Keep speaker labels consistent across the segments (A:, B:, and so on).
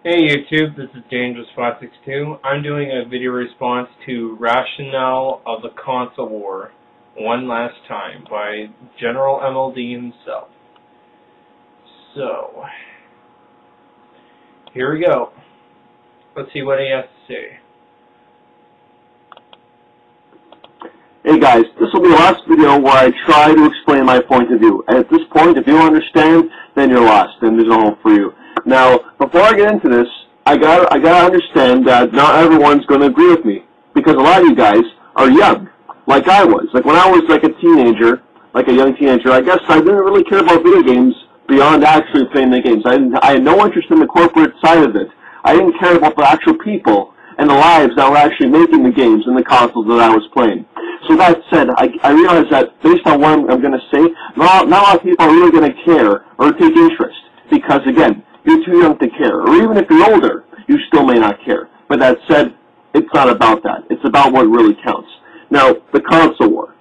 A: Hey YouTube, this is Dangerous562. I'm doing a video response to Rationale of the Console War One Last Time by General MLD himself. So, here we go. Let's see what he has to say.
B: Hey guys, this will be the last video where I try to explain my point of view. And at this point, if you don't understand, then you're lost, and there's no hope for you. Now, before I get into this, I gotta understand that not everyone's gonna agree with me, because a lot of you guys are young, like I was. Like when I was like a teenager, like a young teenager, I guess I didn't really care about video games beyond actually playing the games. I had no interest in the corporate side of it. I didn't care about the actual people and the lives that were actually making the games and the consoles that I was playing. So that said, I realize that based on what I'm going to say, not a lot of people are really going to care or take interest, because again, you're too young to care. Or even if you're older, you still may not care. But that said, it's not about that. It's about what really counts. Now, the console war.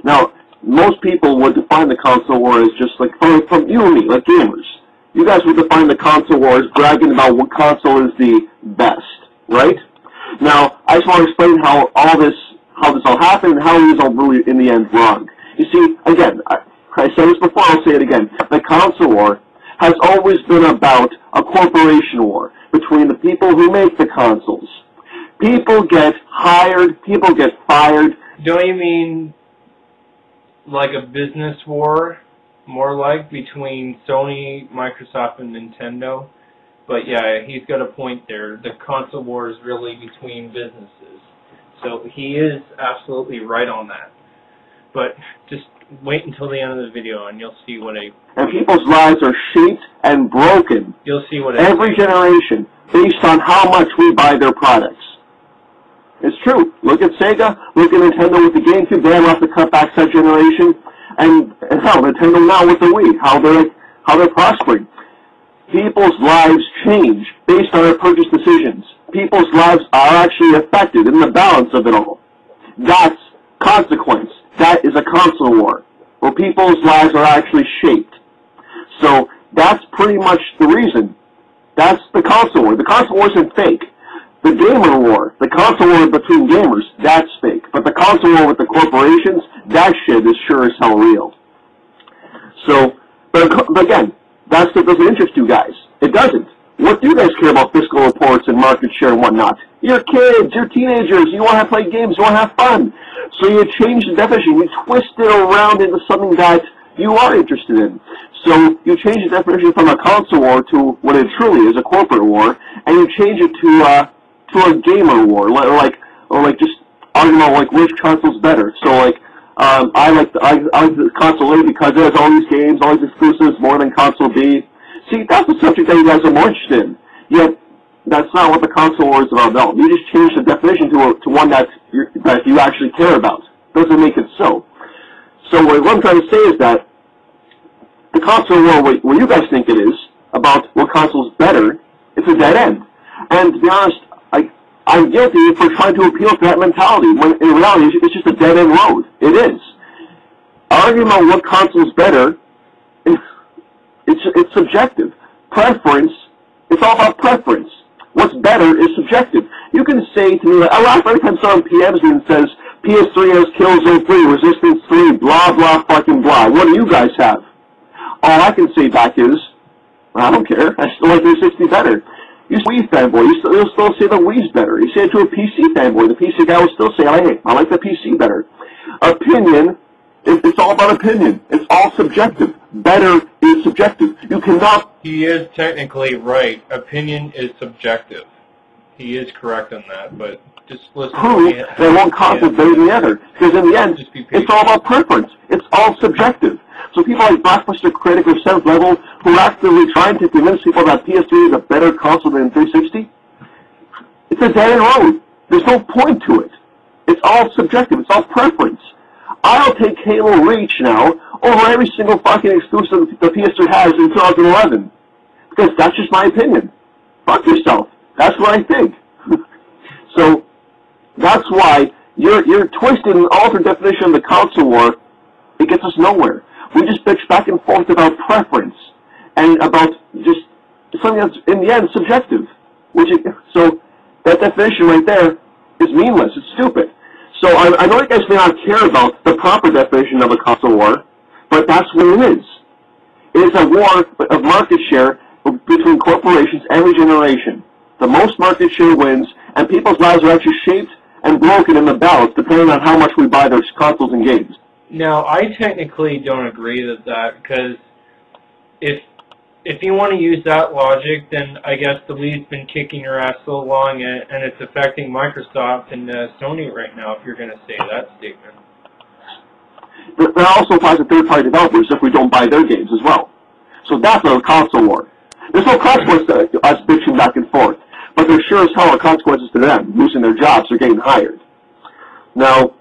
B: Now, most people would define the console war as just like, from you and me, like gamers. You guys would define the console war as bragging about what console is the best, right? Now, I just want to explain how this all happened and how it was all really, in the end, wrong. You see, again, I said this before, I'll say it again. The console war has always been about a corporation war between the people who make the consoles. People get hired, people get fired.
A: Don't you mean like a business war, more like, between Sony, Microsoft, and Nintendo? But yeah, he's got a point there. The console war is really between businesses. So he is absolutely right on that. But just wait until the end of the video and you'll see what
B: And people's lives are shaped and broken.
A: You'll see what
B: every generation based on how much we buy their products. It's true. Look at Sega, look at Nintendo with the GameCube, they have to cut back that generation. And hell, Nintendo now with the Wii, how they're prospering. People's lives change based on their purchase decisions. People's lives are actually affected in the balance of it all. That's consequence. That is a console war, where people's lives are actually shaped. So that's pretty much the reason. That's the console war. The console war isn't fake. The gamer war, the console war between gamers, that's fake. But the console war with the corporations, that shit is sure as hell real. So, but again, that stuff doesn't interest you guys. It doesn't. What do you guys care about fiscal reports and market share and whatnot? You're kids, you're teenagers, you want to play games, you want to have fun. So you change the definition, you twist it around into something that you are interested in. So you change the definition from a console war to what it truly is, a corporate war, and you change it to a gamer war, or like just arguing about like which console's better. So like I like the console A because it has all these games, all these exclusives, more than console B. See, that's the subject that you guys are more interested in. Yet, that's not what the console war is about at all. You just change the definition to one that you actually care about. Doesn't make it so. So what I'm trying to say is that the console war, what you guys think it is, about what console is better, it's a dead end. And to be honest, I'm guilty for trying to appeal to that mentality, when in reality, it's just a dead-end road. It is. Arguing about what console is better, it's subjective. Preference, it's all about preference. What's better is subjective. You can say to me, like, I laugh every time someone PMs me and says, PS3 has Killzone 3, Resistance 3, blah, blah, fucking blah. What do you guys have? All I can say back is, I don't care. I still like 360 better. You Wii fanboy, you'll still say the Wii's better. You say it to a PC fanboy, the PC guy will still say, hey, I like the PC better. Opinion, it's all about opinion. It's all subjective. Better is subjective. You cannot...
A: He is technically right. Opinion is subjective. He is correct on that, but just listen
B: prove that one console is better than the other. Because in the end, it's all about preference. It's all subjective. So people like Blockbuster Critic or 7th Level who are actively trying to convince people that PS3 is a better console than 360, it's a dead-end road. There's no point to it. It's all subjective. It's all preference. I'll take Halo Reach now over every single fucking exclusive the PS3 has in 2011. Because that's just my opinion. Fuck yourself. That's what I think. So, that's why you're twisted and altered definition of the console war. It gets us nowhere. We just bitch back and forth about preference and about just It's something that's, in the end, subjective. So that definition right there is meaningless. It's stupid. So I know you guys may not care about the proper definition of a console war, but that's what it is. It is a war of market share between corporations every generation. The most market share wins, and people's lives are actually shaped and broken in the balance depending on how much we buy their consoles and games.
A: Now, I technically don't agree with that, because if you want to use that logic, then I guess the Wii's been kicking your ass so long, and it's affecting Microsoft and Sony right now, if you're going to say that statement.
B: That also applies to third-party developers if we don't buy their games as well. So that's a console war. There's no consequence to us bitching back and forth, but there sure as hell are consequences to them, losing their jobs or getting hired. Now,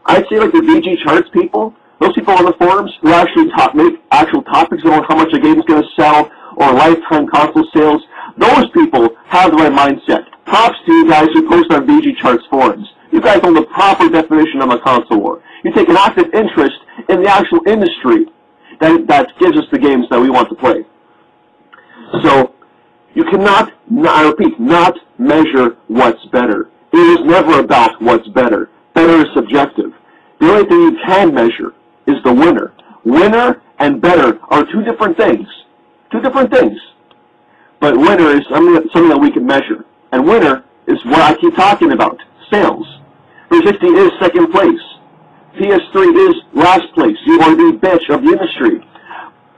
B: I'd say like the VG Charts people, those people on the forums who actually make actual topics on how much a game is going to sell or lifetime console sales, those people have the right mindset. Props to you guys who post on VG Charts forums. You guys know the proper definition of a console war. You take an active interest in the actual industry that gives us the games that we want to play. So, you cannot, I repeat, not measure what's better. It is never about what's better. Better is subjective. The only thing you can measure is the winner. Winner and better are two different things. Two different things. But winner is something that we can measure. And winner is what I keep talking about. Sales. 360 is second place. PS3 is last place. You are the bitch of the industry.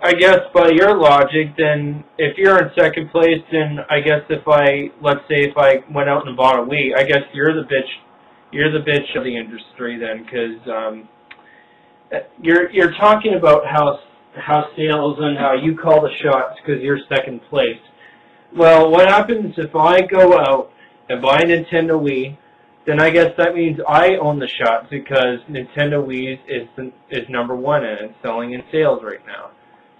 A: I guess by your logic, then, if you're in second place, then I guess let's say if I went out and bought a Wii, I guess you're the bitch of the industry then, because you're talking about how sales and how you call the shots because you're second place. Well, what happens if I go out and buy a Nintendo Wii? Then I guess that means I own the shots because Nintendo Wii is number one and it's selling in sales right now.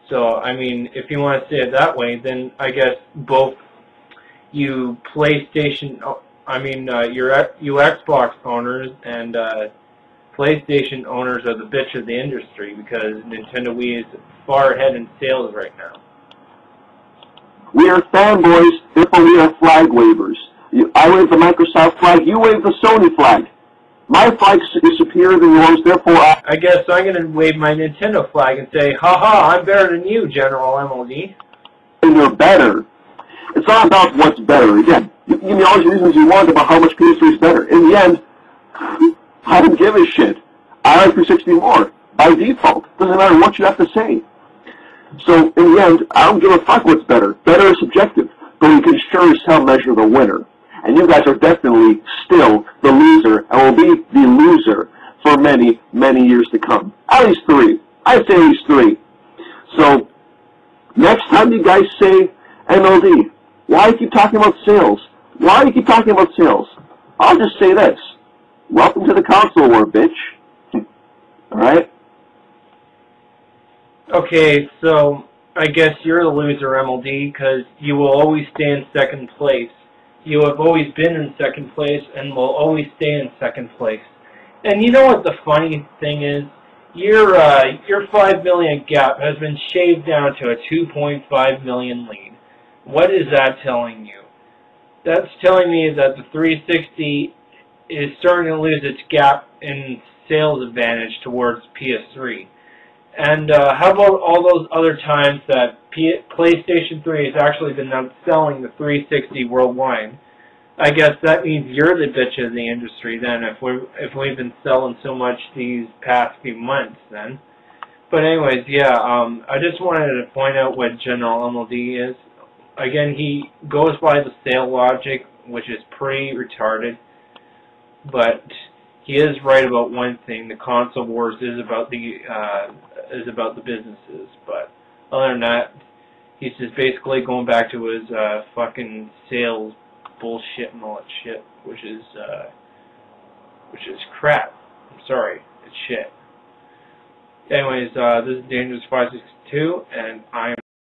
A: So, I mean, if you want to say it that way, then I guess both you PlayStation, you Xbox owners and PlayStation owners are the bitch of the industry because Nintendo Wii is far ahead in sales right now.
B: We are fanboys, therefore we are flag wavers. I wave the Microsoft flag, you wave the Sony flag. My flag is superior than yours, therefore
A: I guess I'm going to wave my Nintendo flag and say, haha, I'm better than you, General MLD.
B: And you're better. It's not about what's better. Again, you can give me all the reasons you want about how much PS3 is better. In the end, I don't give a shit. I like 360 more, by default. Doesn't matter what you have to say. So, in the end, I don't give a fuck what's better. Better is subjective, but you can sure as hell measure the winner. And you guys are definitely still the loser, and will be the loser for many, many years to come. At least 3. I'd say at least 3. So, next time you guys say MLD, why do you keep talking about sales? Why do you keep talking about sales? I'll just say this. Welcome to the console war, bitch. Alright?
A: Okay, so I guess you're the loser, MLD, because you will always stay in second place. You have always been in second place and will always stay in second place. And you know what the funny thing is? Your 5 million gap has been shaved down to a 2.5 million lead. What is that telling you? That's telling me that the 360 is starting to lose its gap in sales advantage towards PS3. And how about all those other times that PlayStation 3 has actually been outselling the 360 worldwide? I guess that means you're the bitch of the industry then, if we've been selling so much these past few months then. But anyways, yeah, I just wanted to point out what General MLD is. Again, he goes by the sale logic, which is pretty retarded, but he is right about one thing: the console wars is about the businesses. But other than that, he's just basically going back to his fucking sales bullshit and all that shit, which is crap. I'm sorry, it's shit. Anyways, this is Dangerous 562, and I'm